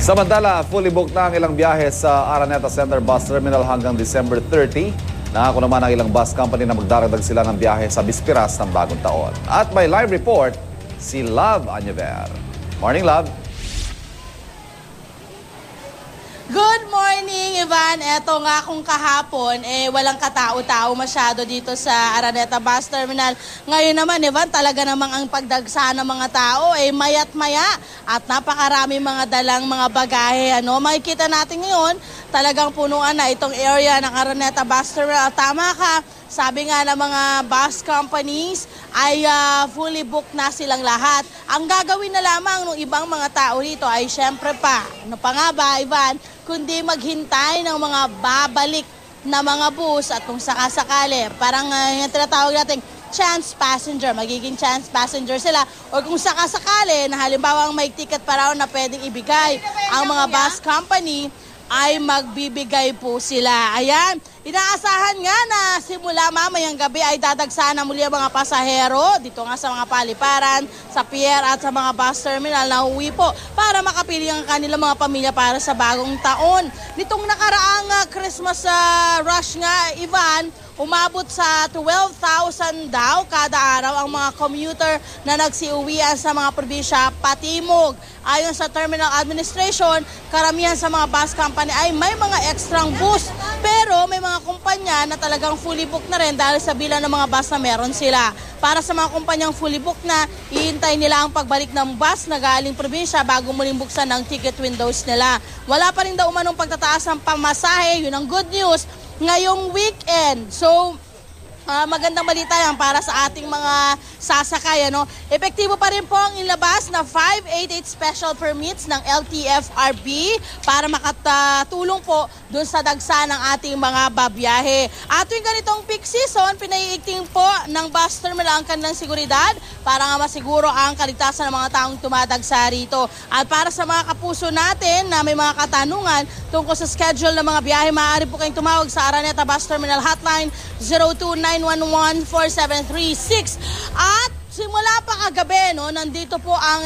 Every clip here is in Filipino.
Samantala, fully booked na ang ilang biyahe sa Araneta Center Bus Terminal hanggang December 30. Nangako naman ang ilang bus company na magdaragdag sila ng biyahe sa bispiras ng bagong taon. At may live report, si Love Anyever. Morning, Love. Good morning, Ivan. Eto nga kung kahapon, walang katao-tao masyado dito sa Araneta Bus Terminal. Ngayon naman, Ivan, talaga namang ang pagdagsa ng mga tao, mayat-maya. At napakarami mga dalang mga bagahe. Makikita natin ngayon, talagang punuan na itong area ng Araneta Bus Terminal. Tama ka. Sabi nga ng mga bus companies ay fully booked na silang lahat. Ang gagawin na lamang ng ibang mga tao dito ay syempre pa, ano pa nga ba, Ivan, kundi maghintay ng mga babalik na mga bus at kung sakasakali, parang yung tinatawag natin chance passenger, magiging chance passenger sila o kung sakasakali na halimbawa may ticket pa raw na pwedeng ibigay ang mga bus company ay magbibigay po sila. Ayan, inaasahan nga na simula mamayang gabi ay dadagsahan na muli ang mga pasahero dito nga sa mga paliparan, sa pier at sa mga bus terminal na uwi po para makapili ang kanilang mga pamilya para sa bagong taon. Nitong nakaraang Christmas rush nga, Ivan, umabot sa 12,000 daw kada araw ang mga commuter na nagsiuwian sa mga probinsya patimog. Ayon sa Terminal Administration, karamihan sa mga bus company ay may mga extrang bus. Pero may mga kumpanya na talagang fully booked na rin dahil sa bilang ng mga bus na meron sila. Para sa mga kumpanyang fully booked na, ihintay nila ang pagbalik ng bus na galing probinsya bago muling buksan ng ticket windows nila. Wala pa rin daw umanong pagtataas ng pamasahe, yun ang good news ngayong weekend. So, magandang balita yan para sa ating mga sasakay. Epektibo pa rin po ang inlabas na 588 special permits ng LTFRB para makatulong po dun sa dagsa ng ating mga babiyahe. At yung ganitong peak season, pinaiigting po ng bus terminal ang kanilang seguridad para nga masiguro ang kaligtasan ng mga taong tumadagsa rito. At para sa mga kapuso natin na may mga katanungan tungkol sa schedule ng mga biyahe, maaari po kayong tumawag sa Araneta Bus Terminal Hotline 029114736. At simula pa kagabi, nandito po ang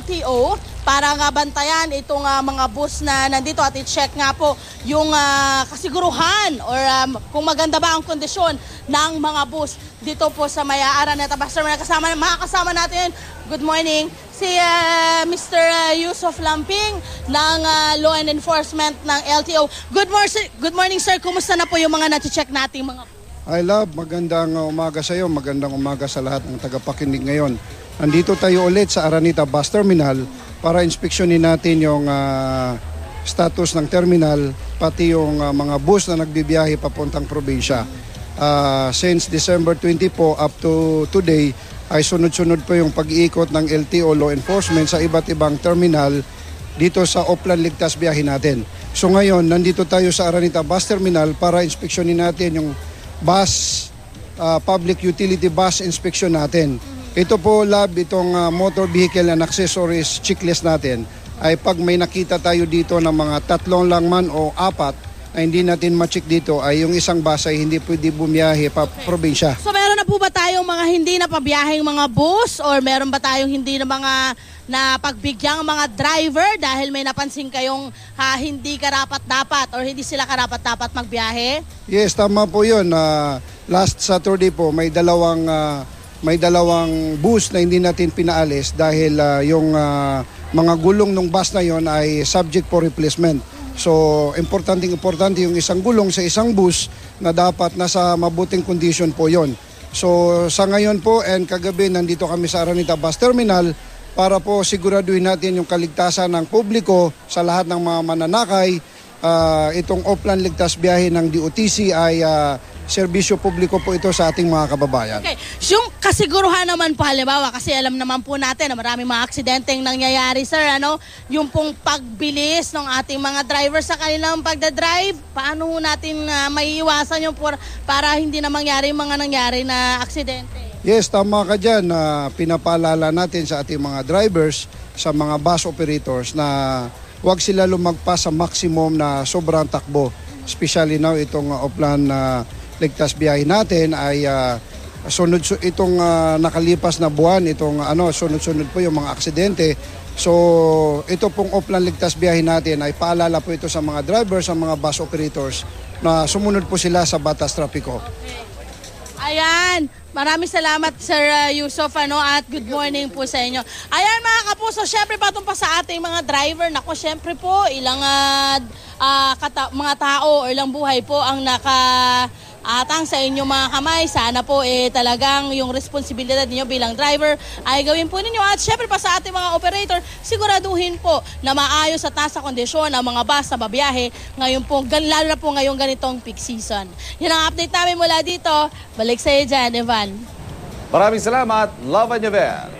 LTO para nga bantayan itong mga bus na nandito at i-check nga po yung kasiguruhan or kung maganda ba ang kondisyon ng mga bus dito po sa may Araneta Bus Terminal. Makakasama natin, good morning, si Mr. Yusuf Lamping ng Law and Enforcement ng LTO. Good morning, sir. Kumusta na po yung mga nati-check nating mga I love, magandang umaga sa iyo, magandang umaga sa lahat ng tagapakinig ngayon. Nandito tayo ulit sa Araneta Bus Terminal para inspeksyonin natin yung status ng terminal, pati yung mga bus na nagbibiyahe papuntang probinsya. Since December 20 po up to today, ay sunod-sunod po yung pag-iikot ng LTO Law Enforcement sa iba't ibang terminal dito sa Oplan Ligtas biyahe natin. So ngayon, nandito tayo sa Araneta Bus Terminal para inspeksyonin natin yung bus, public utility bus inspection natin. Ito po, Lab, itong motor vehicle and accessories checklist natin ay pag may nakita tayo dito ng mga 3 lang man o 4 na hindi natin ma-check dito ay yung isang bus ay hindi pwede bumiyahe pa probinsya. So meron na po ba tayong mga hindi na pabiyaheng mga bus or meron ba tayong hindi na mga na pagbigyang mga driver dahil may napansin kayong hindi karapat-dapat or hindi sila karapat-dapat magbiyahe? Yes, tama po yun. Last Saturday po may dalawang bus na hindi natin pinaalis dahil yung mga gulong ng bus na yon ay subject for replacement. So, importante yung isang gulong sa isang bus na dapat nasa mabuting condition po yon. So, sa ngayon po and kagabi nandito kami sa Araneta Bus Terminal para po siguraduhin natin yung kaligtasan ng publiko sa lahat ng mga mananakay. Itong Oplan Ligtas biyahe ng DOTC ay serbisyo publiko po ito sa ating mga kababayan. Okay. Yung kasiguruhan naman po, halimbawa, kasi alam naman po natin na maraming mga aksidenteng nangyayari, sir, yung pong pagbilis ng ating mga driver sa kanilang pagdadrive, paano natin maiiwasan yung para hindi na mangyari yung mga nangyari na aksidente? Yes, tama ka dyan. Pinapaalala natin sa ating mga drivers, sa mga bus operators na huwag sila lumagpas sa maximum na sobrang takbo. Especially now itong Oplan Ligtas biyahe natin ay itong nakalipas na buwan, itong sunod-sunod po yung mga aksidente. So ito pong Oplan Ligtas Biyahe natin ay paalala po ito sa mga drivers, sa mga bus operators na sumunod po sila sa batas trapiko. Ayan, maraming salamat Sir Yusuf at good morning po sa inyo. Ayan mga kapuso, syempre patong pa sa ating mga driver. Nako, syempre po ilang mga tao o ilang buhay po ang nakaatang sa inyong mga kamay. Sana po talagang yung responsibilidad niyo bilang driver ay gawin po ninyo. At syempre pa sa ating mga operator, siguraduhin po na maayos at nasa kondisyon ang mga bus na babiyahe ngayon po, lalo na po ngayong ganitong peak season. Yan ang update namin mula dito. Balik sa iyo dyan, Evan. Maraming salamat, Love and Javel.